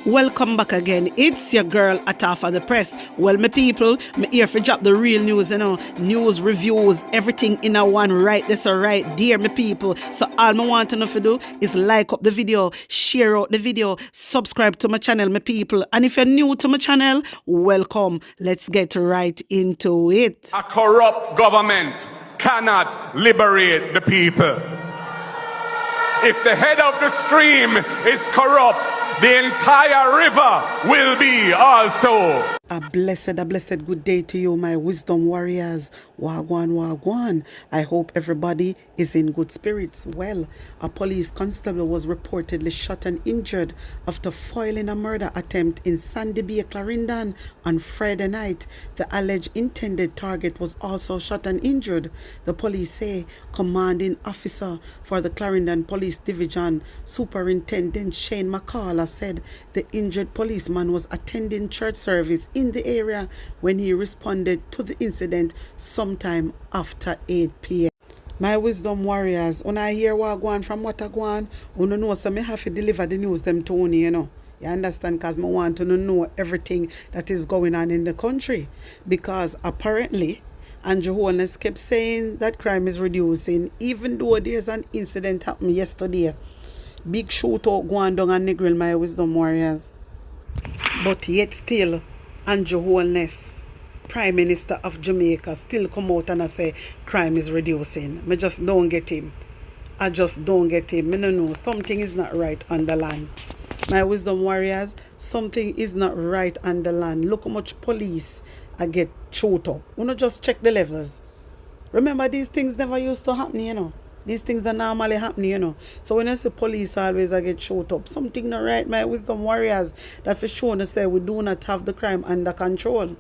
Welcome back again. It's your girl Atafa the Press. Well, my people, me here for drop the real news, news, reviews, everything in a one right this or right there, my people. So all I want to know to do is like up the video, share out the video, subscribe to my channel, my people. And if you're new to my channel, welcome. Let's get right into it. A corrupt government cannot liberate the people. If the head of the stream is corrupt, the entire river will be also. A blessed good day to you, my wisdom warriors. Wagwan, wagwan. I hope everybody is in good spirits. Well, a police constable was reportedly shot and injured after foiling a murder attempt in Sandy Bay, Clarendon on Friday night. The alleged intended target was also shot and injured. The police say commanding officer for the Clarendon Police Division, Superintendent Shane McCall, said the injured policeman was attending church service in the area when he responded to the incident sometime after 8 p.m. My wisdom warriors, when I hear what going from what I go on, you know, so I have to deliver the news them to you, You understand? Because I want to know everything that is going on in the country. Because apparently, Andrew Holness kept saying that crime is reducing, even though there's an incident happened yesterday. Big shootout going down on Negril, my wisdom warriors. But yet still, Andrew Holness, Prime Minister of Jamaica, still come out and say crime is reducing. I just don't get him. I just don't get him. I don't know. Something is not right on the land. My wisdom warriors, something is not right on the land. Look how much police I get shot up. You know, just check the levels. Remember, these things never used to happen, These things are normally happening, So when I say police always I get shot up, something not right, my wisdom warriors, that for sure to say we do not have the crime under control.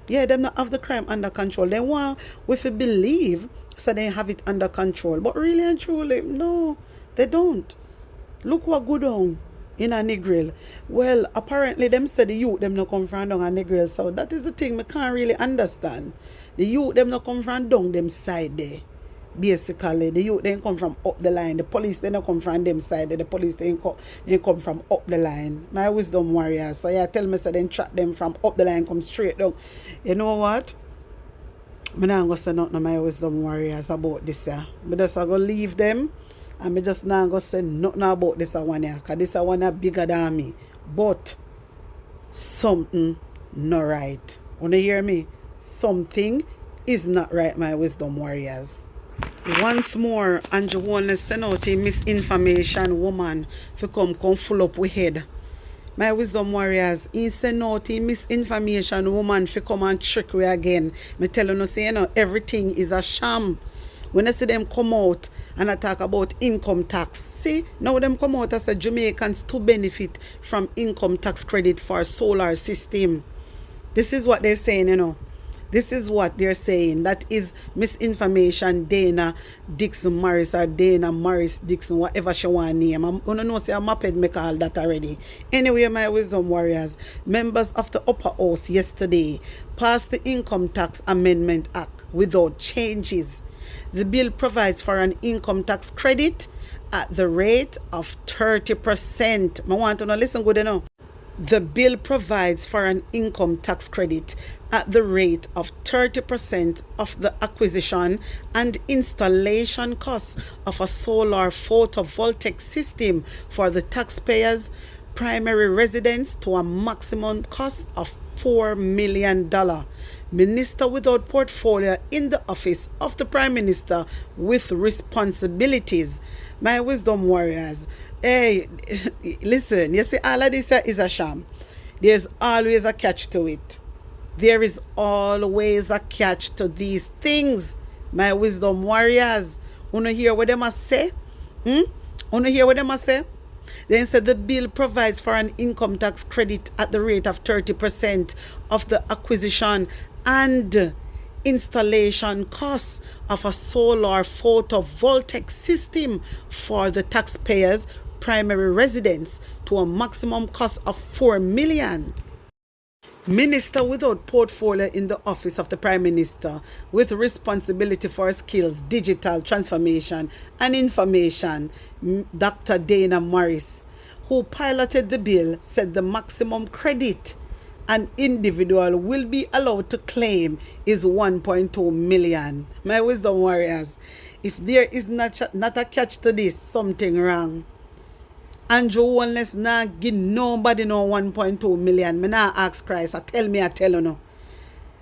Yeah, them not have the crime under control. They want we to believe so they have it under control. But really and truly, no, they don't. Look what go down in a Negril. Well, apparently them say the youth them not come from down a Negril. So that is the thing I can't really understand. The youth them not come from down them side there. Basically, the youth they come from up the line. The police they don't come from them side. The police they come from up the line. My wisdom warriors. So yeah, tell me so then track them from up the line, come straight down. You know what? I'm not gonna say nothing to my wisdom warriors about this here. I'm just gonna leave them and I'm just not gonna say nothing about this one here. Because this one is bigger than me. But something not right. Wanna hear me? Something is not right, my wisdom warriors. Once more, Andrew Holness sent out a misinformation woman to come full up with head. My wisdom warriors, he sent out a misinformation woman to come and trick we again. Me tell you, say, everything is a sham. When I see them come out and I talk about income tax, see, now them come out as a Jamaicans to benefit from income tax credit for solar system. This is what they're saying, This is what they're saying. That is misinformation. Dana Dixon Morris or Dana Morris Dixon, whatever she want to name. I don't know, say I'm maped me call that already. Anyway, my wisdom warriors, members of the upper house yesterday passed the Income Tax Amendment Act without changes. The bill provides for an income tax credit at the rate of 30%. I want to know, listen good enough. The bill provides for an income tax credit at the rate of 30% of the acquisition and installation costs of a solar photovoltaic system for the taxpayers' primary residence to a maximum cost of $4 million. Minister without portfolio in the office of the Prime Minister with responsibilities. My wisdom warriors, hey, listen, you see, all of this is a sham. There's always a catch to it. There is always a catch to these things. My wisdom warriors, wanna hear what they must say? Wanna hear what they must say? Then said the bill provides for an income tax credit at the rate of 30% of the acquisition and installation costs of a solar photovoltaic system for the taxpayers' primary residence to a maximum cost of $4 million. Minister without portfolio in the office of the Prime Minister with responsibility for skills, digital transformation and information, Dr. Dana Morris, who piloted the bill, said the maximum credit an individual will be allowed to claim is 1.2 million. My wisdom warriors, if there is not a catch to this, something wrong. Andrew Wellness not give nobody no 1.2 million. Me not ask Christ. I tell you no.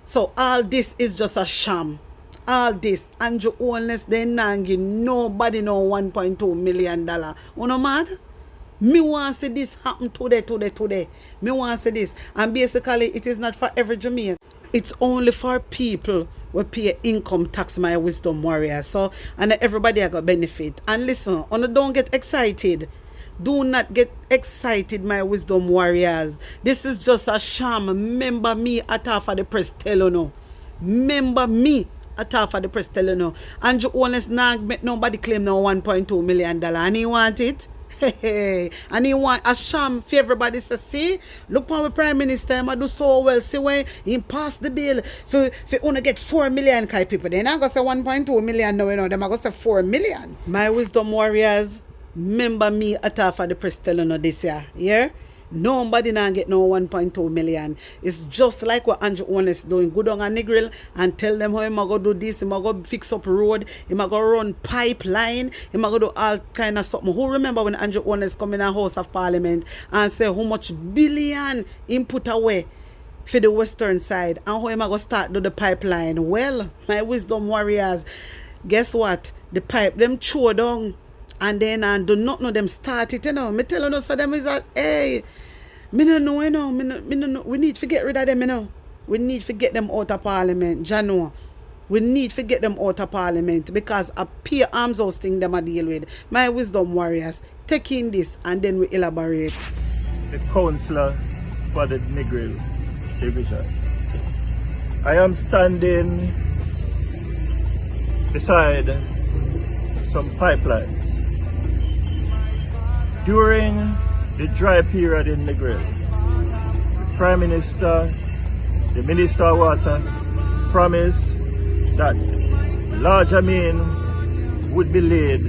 So all this is just a sham. All this, Andrew Wellness, they not give nobody no 1.2 million dollar. You know mad? Me want to see this happen today. Me want to see this. And basically, it is not for every Jamaican. It's only for people who pay income tax, my wisdom warriors. So, and everybody I got benefit. And listen, don't get excited. Do not get excited, my wisdom warriors. This is just a sham. Remember me at half of the press tell you no. Remember me at half of the press tell you no. Andrew Honest not make nobody claim no 1.2 million dollar. And he want it. And he want a sham for everybody to see. Look how the Prime Minister I do so well. See when he passed the bill for only get 4 million kind of people. They're not going to say 1.2 million no, you know. They're going to say 4 million. My wisdom warriors, remember me at half of the press telling you this year. Yeah? Nobody now get no 1.2 million. It's just like what Andrew Honest doing. Go down on Negril and tell them how he go do this, he go fix up road, he go run pipeline, he go do all kind of something. Who remember when Andrew Honest come in a House of Parliament and say how much billion he put away for the western side and how he go start do the pipeline? Well, my wisdom warriors, guess what? The pipe them throw down. And then I do not know them start it, you know. Me tell you, so them is like, hey, me no know, you know. Me no know. We need to get rid of them, you know. We need to get them out of Parliament, Jano. We need to get them out of Parliament because a peer arms house thing them a deal with. My wisdom warriors, take in this and then we elaborate. The councillor for the Negril division. I am standing beside some pipelines. During the dry period in Negril, the Prime Minister, the Minister of Water promised that larger main would be laid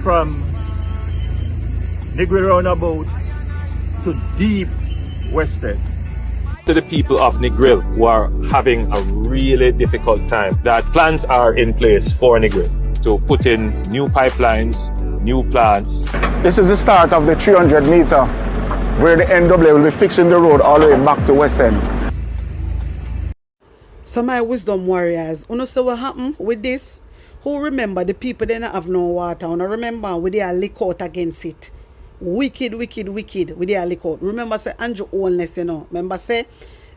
from Negril roundabout to deep West End. To the people of Negril who are having a really difficult time, that plans are in place for Negril to put in new pipelines, new plants. This is the start of the 300 meter where the NWA will be fixing the road all the way back to West End. So my wisdom warriors, you know see what happened with this? Who remember the people they not have no water? You know remember we they are lick out against it. Wicked, we they are lick out. Remember say Andrew Wellness, you know. Remember say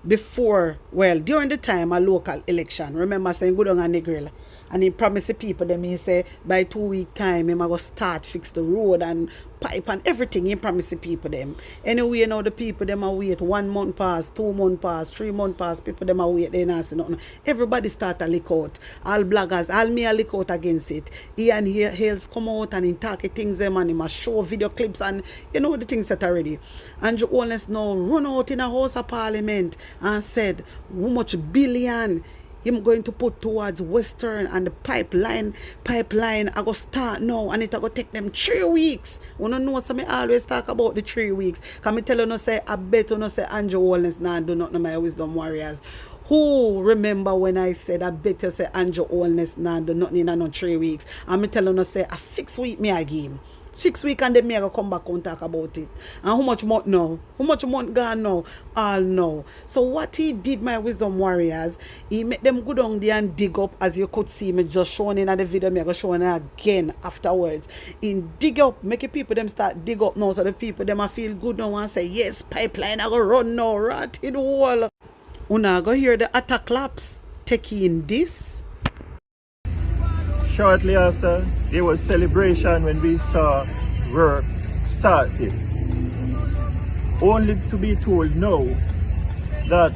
before, well, during the time a local election, remember saying go down on Negril. And he promised the people them, he say by 2 week time he go start fix the road and pipe and everything. He promised the people them. Anyway, now the people them are wait 1 month pass, 2 month pass, 3 month pass, people them are wait, they not see nothing. Everybody start a lick out. All bloggers, all me a lick out against it. He and Hales come out and he talk things them and he must show video clips and you know the things set already. Andrew Honest now run out in a House of Parliament and said how much billion him going to put towards Western and the pipeline I go start now and it go take them 3 weeks. You know so me always talk about the 3 weeks. Can me tell you no say I bet you no say Andrew Wellness now do not know my wisdom warriors. Who remember when I said I bet you say Andrew Wellness now do not need no 3 weeks. And me tell you no say a 6 week me a game. 6 weeks and then me I go come back and talk about it. And how much month now? How much month gone now? All now. So what he did, my wisdom warriors, he made them go down there and dig up, as you could see me just showing in the video, me I go showing it again afterwards. In dig up, make the people them start dig up now so the people them I feel good now and say, yes, pipeline I go run now, right in the wall. Una go hear the attack claps taking this. Shortly after, there was celebration when we saw work started. Only to be told now that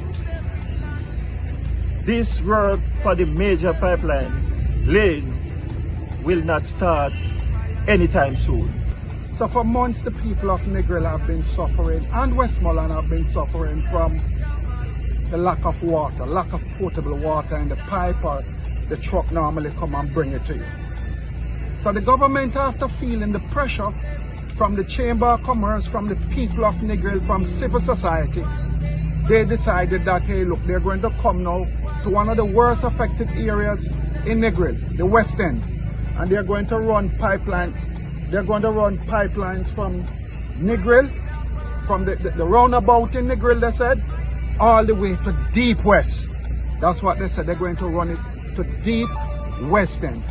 this work for the major pipeline lane will not start anytime soon. So for months the people of Negril have been suffering and Westmoreland have been suffering from the lack of water, lack of potable water in the pipe or the truck normally come and bring it to you. So the government, after feeling the pressure from the Chamber of Commerce, from the people of Negril, from civil society, they decided that, hey, look, they're going to come now to one of the worst affected areas in Negril, the West End. And they're going to run pipeline. They're going to run pipelines from Negril, from the roundabout in Negril, they said, all the way to Deep West. That's what they said. They're going to run it to Deep West End.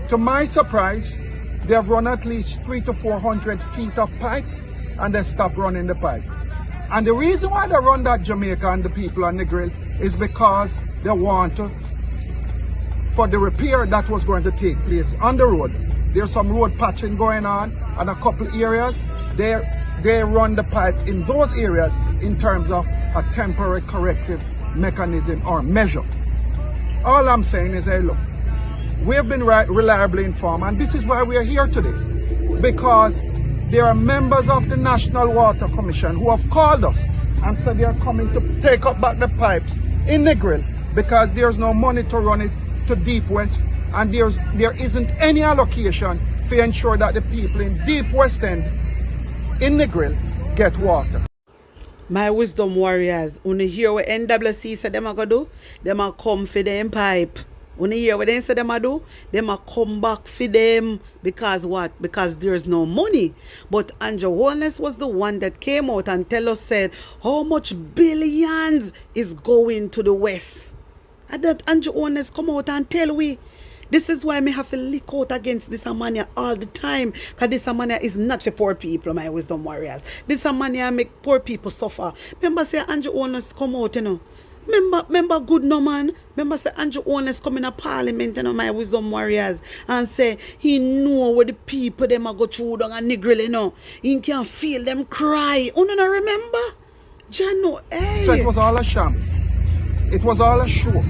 To my surprise, they've run at least 300 to 400 feet of pipe, and they stopped running the pipe. And the reason why they run that, Jamaica and the people on Negril, is because they want to, for the repair that was going to take place on the road. There's some road patching going on and a couple areas. They run the pipe in those areas in terms of a temporary corrective mechanism or measure. All I'm saying is, hey, look, we've been reliably informed, and this is why we are here today, because there are members of the National Water Commission who have called us and said they are coming to take up back the pipes in Negril because there's no money to run it to Deep West, and there isn't any allocation to ensure that the people in Deep West End in Negril get water. My wisdom warriors, when you hear what NWC said them a go do, them a come for them pipe. When you hear what they say them a do, them a come back for them. Because what? Because there's no money. But Andrew Holness was the one that came out and tell us, said, how much billions is going to the West. And that Andrew Holness come out and tell we. This is why me have to lick out against this mania all the time. Because this mania is not for poor people, my wisdom warriors. This mania make poor people suffer. Remember say Andrew Holness come out, you know. Remember good no man. Remember say Andrew Holness come in a parliament, you know, my wisdom warriors, and say he know what the people them a go through down a Negril, you know. He can feel them cry. You don't remember? Jano, hey. So it was all a sham. It was all a show.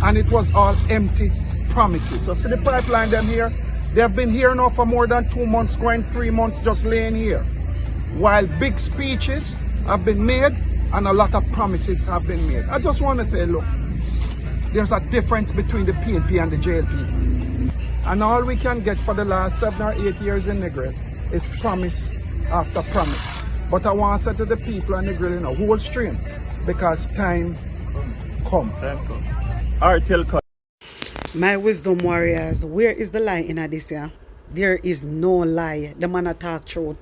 And it was all empty promises. So see the pipeline them here, they've been here now for more than 2 months, going 3 months just laying here. While big speeches have been made and a lot of promises have been made. I just want to say, look, there's a difference between the PNP and the JLP. And all we can get for the last 7 or 8 years in Negril is promise after promise. But I want to say to the people in Negril, you know, hold stream, because time come. All right, tell cut. My wisdom warriors, where is the lie in this year? There is no lie. The man attack truth.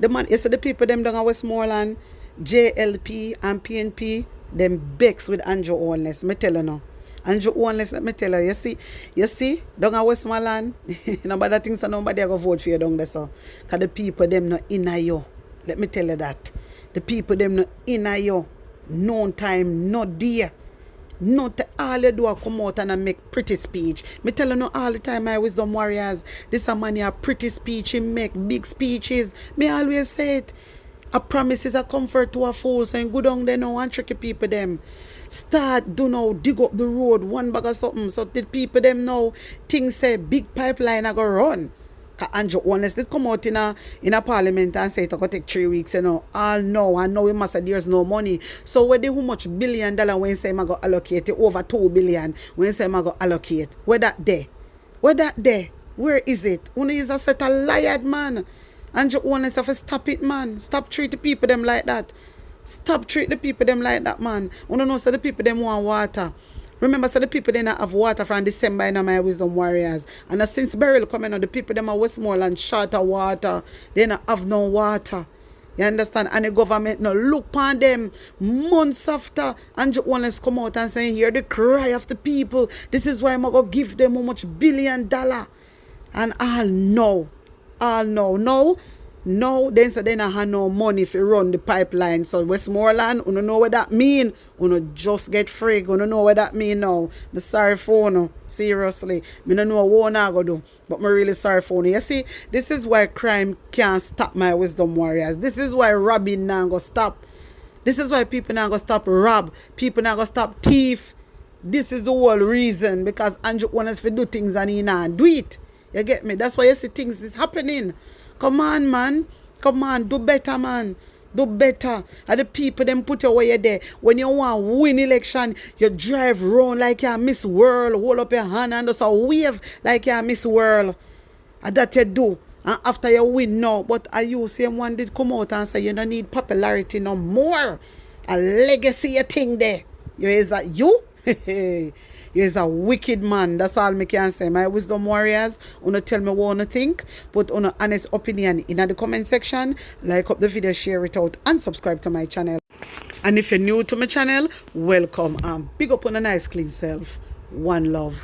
The man, you see the people them down at Westmoreland, JLP and PNP, them bex with Andrew Holness. Me tell you now. Andrew Holness, let me tell you, you see, down at Westmoreland, nobody thinks that nobody will vote for you down there, so. Because the people them not in you. Let me tell you that. The people them not in you. No time, no day. Not all you do is come out and make pretty speech. Me tell you no all the time, my wisdom warriors, this a man a pretty speech, he make big speeches. Me always say it. A promise is a comfort to a fool, so you go down there now and tricky people them. Start do now, dig up the road, one bag of something, so the people them now things say big pipeline are gonna run. Andrew Holness did come out in a parliament and say it will take 3 weeks, you know. All know, and now we must say there's no money. So where how much $1 billion when say I go allocate it, over 2 billion when say I go allocate? Where that there? Where that there? Where is it? One is a set of liar, man. Andrew Holness have to stop it, man. Stop treat the people them like that. Stop treat the people them like that, man. You don't know, so the people them want water. Remember, so the people they not have water from December in my wisdom warriors. And since burial coming on, the people them are Westmoreland short of water. They not have no water. You understand? And the government no look upon them months after Andrew Holness come out and saying, hear the cry of the people. This is why I'm going to give them how much $1 billion. And all know. No, then say they don't have no money if you run the pipeline. So Westmoreland, you don't know what that mean. You don't just get free. You don't know what that mean now. I'm sorry for you. Seriously. I don't know what I'm going to do. But I'm really sorry for you. You see, this is why crime can't stop, my wisdom warriors. This is why robbing not going to stop. This is why people not going to stop rob. People not going to stop thief. This is the whole reason. Because Andrew wants to do things and he not do it. You get me? That's why you see things is happening. Come on, man. Come on. Do better, man. Do better. And the people them put you where you're there. When you want to win election, you drive around like you're Miss World. Hold up your hand and just a wave like you're Miss World. And that you do. And after you win now, but are you same one did come out and say you don't need popularity no more? A legacy a thing there. You is that you? You is a wicked man. That's all me can say. My wisdom warriors, wanna tell me what you think. Put on an honest opinion in the comment section. Like up the video, share it out, and subscribe to my channel. And if you're new to my channel, welcome and big up on a nice clean self. One love.